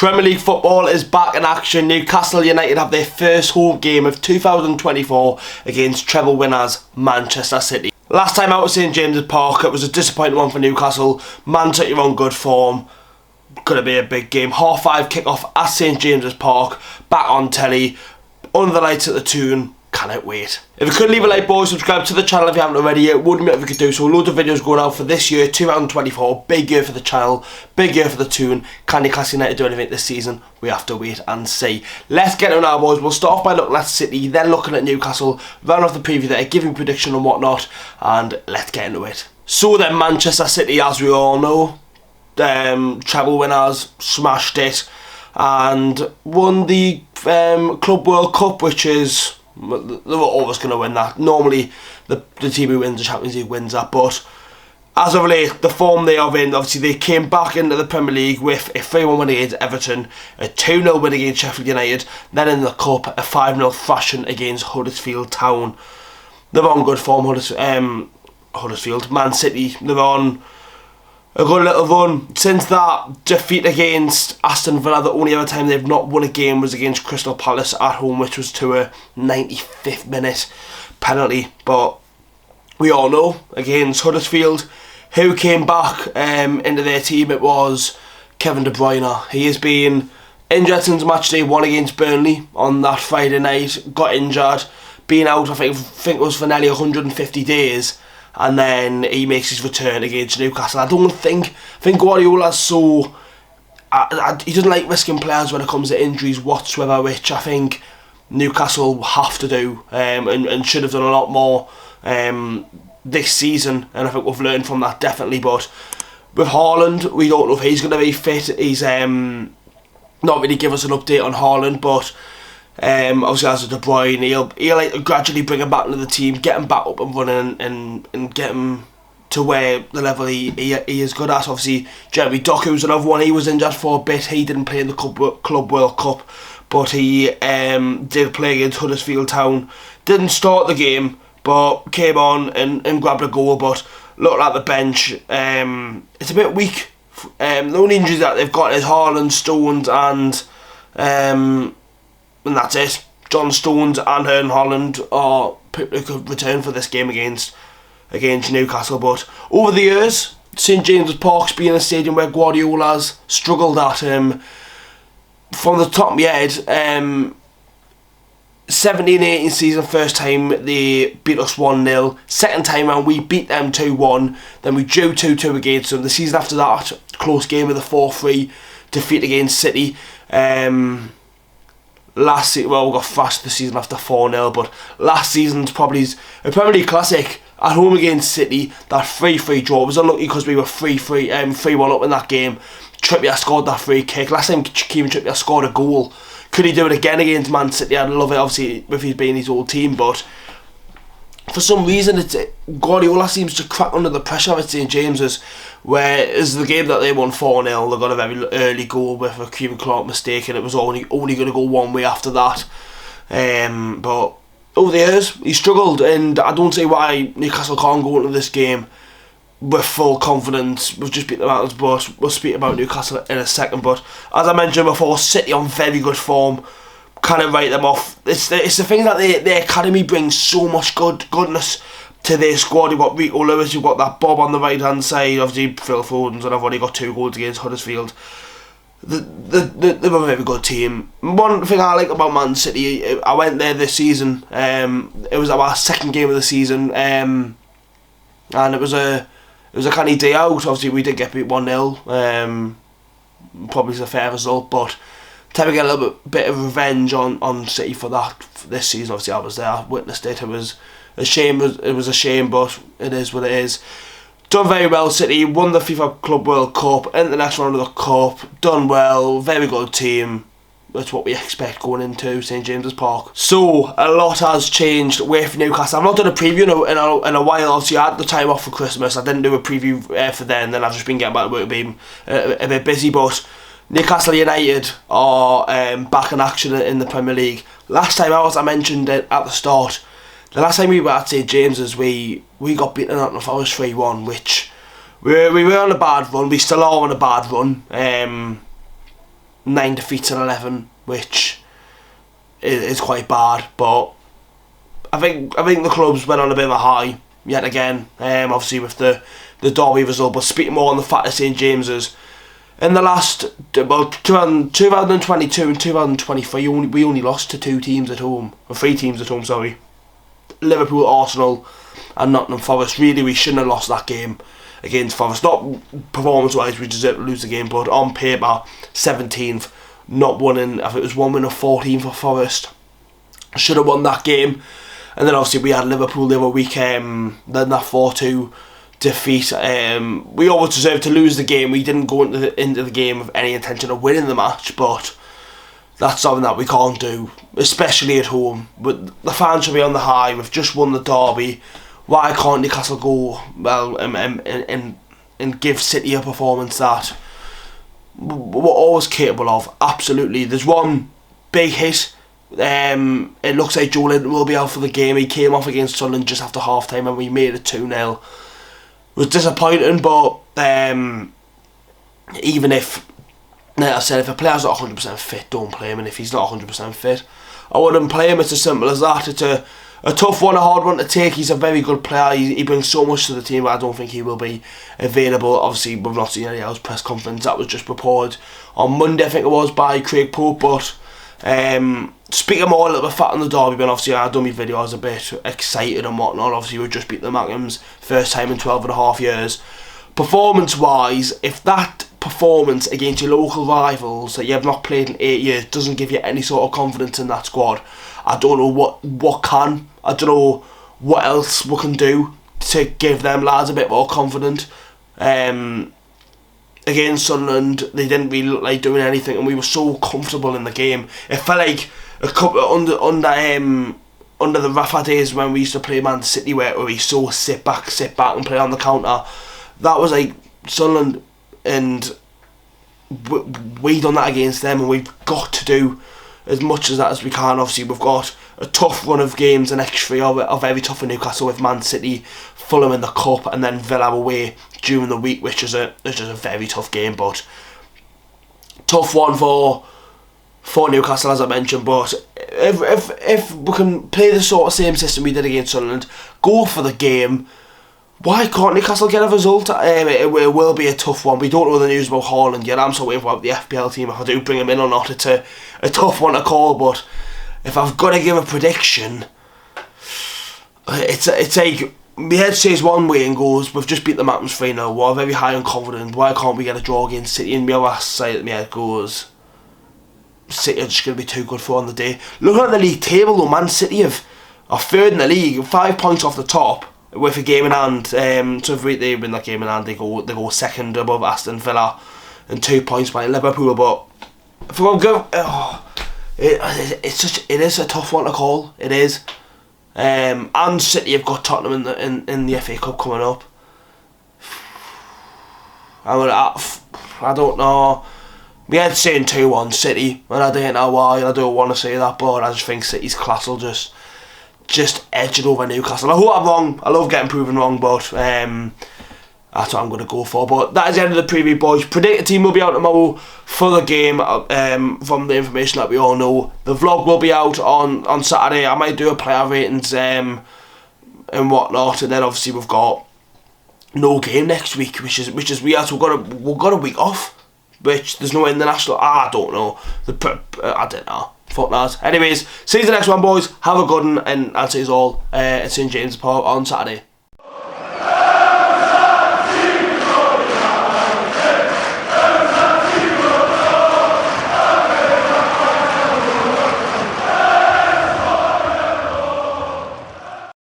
Premier League football is back in action. Newcastle United have their first home game of 2024 against treble winners Manchester City. Last time out at St James's Park, it was a disappointing one for Newcastle. Man City on good form. Gonna be a big game. 5:30 kick-off at St James's Park. Back on telly. Under the lights at the Toon. Cannot wait. If you could leave a like, boys, subscribe to the channel if you haven't already. It wouldn't matter if you could do so. Loads of videos going out for this year, 2024. Big year for the channel, big year for the Toon. Can Newcastle United do anything this season? We have to wait and see. Let's get on now, boys. We'll start off by looking at City, then looking at Newcastle, run off the preview there, giving prediction and whatnot, and let's get into it. So then, Manchester City, as we all know, treble winners, smashed it, and won the Club World Cup, which is... they were always going to win that. Normally the team who wins the Champions League wins that, but as of late, the form they are in, obviously they came back into the Premier League with a 3-1 win against Everton, a 2-0 win against Sheffield United, then in the Cup a 5-0 thrashing against Huddersfield Town. They're on good form, Huddersfield. Man City, they're on a good little run. Since that defeat against Aston Villa, the only other time they've not won a game was against Crystal Palace at home, which was to a 95th minute penalty. But we all know, against Huddersfield, who came back into their team, it was Kevin De Bruyne. He has been injured since match day 1 against Burnley on that Friday night, got injured, been out I think it was for nearly 150 days. And then he makes his return against Newcastle. I think Guardiola's so... he doesn't like risking players when it comes to injuries whatsoever, which I think Newcastle have to do and should have done a lot more this season. And I think we've learned from that, definitely. But with Haaland, we don't know if he's going to be fit. He's not really give us an update on Haaland, but... obviously as a De Bruyne, he'll like gradually bring him back into the team, get him back up and running, and get him to where the level he is good at. Obviously Jeremy Doku's another one. He was injured for a bit. He didn't play in the Club World Cup, but he did play against Huddersfield Town. Didn't start the game, but came on and grabbed a goal. But looked at the bench, it's a bit weak. The only injuries that they've got is Haaland, Stones, and that's it. John Stones and Erling Haaland are people who could return for this game against Newcastle. But over the years, St James's Park's been a stadium where Guardiola's struggled at. From the top of my head, 17-18 season, first time they beat us 1-0. Second time round we beat them 2-1. Then we drew 2-2 against them. The season after that, close game with a 4-3 defeat against City. Last season, well, we got thrashed the season after 4-0, but last season's probably a Premier League classic at home against City. That 3-3 draw was unlucky because we were 3-1 up in that game. Trippier scored that free kick. Last time Kieran Trippier scored a goal. Could he do it again against Man City? I'd love it, obviously, with his being his old team, but for some reason, Guardiola seems to crack under the pressure at St James's, whereas the game that they won 4-0, they got a very early goal with a Kieran Clark mistake, and it was only going to go one way after that. But over the years, he struggled, and I don't see why Newcastle can't go into this game with full confidence. We've just beat them out, but we'll speak about Newcastle in a second. But as I mentioned before, City on very good form. Kind of write them off. It's the thing that the academy brings so much goodness to their squad. You've got Rico Lewis, you've got that Bob on the right hand side, obviously Phil Foden's, and I've already got 2 goals against Huddersfield. They're a very good team. One thing I like about Man City, I went there this season. It was our second game of the season, and it was a canny day out. Obviously we did get beat 1-0. Probably a fair result, but time to get a little bit of revenge on City for that this season. Obviously I was there, I witnessed it. It was a shame, but it is what it is. Done very well, City, won the FIFA Club World Cup, in the next round of the Cup, done well, very good team. That's what we expect going into St James's Park. So, a lot has changed with Newcastle. I've not done a preview in a while. Obviously I had the time off for Christmas, I didn't do a preview for then I've just been getting back to work, being a bit busy, but Newcastle United are back in action in the Premier League. Last time out, as I mentioned at the start, the last time we were at St James's, we got beaten out of ours 3-1, which we were on a bad run. We still are on a bad run. 9 defeats in 11, which is quite bad. But I think the clubs went on a bit of a high yet again. Obviously with the Derby result. But speaking more on the fact of St James's, in the last 2022 and 2023, we only lost to 2 teams at home, or 3 teams at home. Sorry, Liverpool, Arsenal, and Nottingham Forest. Really, we shouldn't have lost that game against Forest. Not performance-wise, we deserve to lose the game, but on paper, 17th, not winning. I think it was 1 win of 14 for Forest. Should have won that game. And then obviously we had Liverpool the other week. Then that 4-2 defeat. We always deserved to lose the game. We didn't go into the game with any intention of winning the match, but that's something that we can't do, especially at home. But the fans should be on the high. We've just won the derby. Why can't Newcastle go well and give City a performance that we're always capable of? Absolutely. There's one big hit. It looks like Joe Linton will be out for the game. He came off against Sunderland just after half time and we made it 2-0. It was disappointing, but even if, like I said, if a player's not 100% fit, don't play him. And if he's not 100% fit, I wouldn't play him. It's as simple as that. It's a tough one, a hard one to take. He's a very good player. He brings so much to the team, but I don't think he will be available. Obviously, we've not seen any else press conference. That was just reported on Monday, I think it was, by Craig Pope. But speaking more a little bit fat on the derby, but obviously I done my video, I was a bit excited and whatnot. Obviously we just beat the Mackhams, first time in 12.5 years. Performance wise, if that performance against your local rivals that you have not played in 8 years doesn't give you any sort of confidence in that squad, I don't know what can. I don't know what else we can do to give them lads a bit more confident. Against Sunderland, they didn't really look like doing anything, and we were so comfortable in the game. It felt like a couple under the Rafa days when we used to play Man City, where we so sit back and play on the counter. That was like Sunderland, and we done that against them, and we've got to do as much as that as we can. Obviously, we've got a tough run of games. The next 3 are very tough for Newcastle, with Man City, Fulham in the Cup, and then Villa away during the week, which is a very tough game. But tough one for Newcastle, as I mentioned. But if we can play the sort of same system we did against Sunderland, go for the game, why can't Newcastle get a result? It will be a tough one. We don't know the news about Haaland yet. I'm still waiting for the FPL team, if I do bring him in or not. It's a tough one to call, but if I've got to give a prediction, it's like my head says one way and goes, we've just beat the Mackhams 3-0, we're very high and confident, why can't we get a draw against City? And my other side of my head goes, City are just going to be too good for on the day. Looking at the league table though, Man City are 3rd in the league, 5 points off the top, with a game in hand. So if they win that game in hand, they go 2nd above Aston Villa and 2 points by Liverpool. But if we're going to go, it is a tough one to call. It is. And City have got Tottenham in the FA Cup coming up. I don't know. We had saying 2-1 City, and I don't know why. I don't want to say that, but I just think City's class will just edge it over Newcastle. I hope I'm wrong. I love getting proven wrong, but that's what I'm going to go for. But that is the end of the preview, boys. Predictor team will be out tomorrow for the game, from the information that we all know. The vlog will be out on Saturday. I might do a player ratings and whatnot, and then obviously we've got no game next week, which is weird. So we've got a week off, which there's no international. I don't know. I don't know. Fuck that. Anyways, see you the next one, boys. Have a good one, and I'll see you all at St James's Park on Saturday.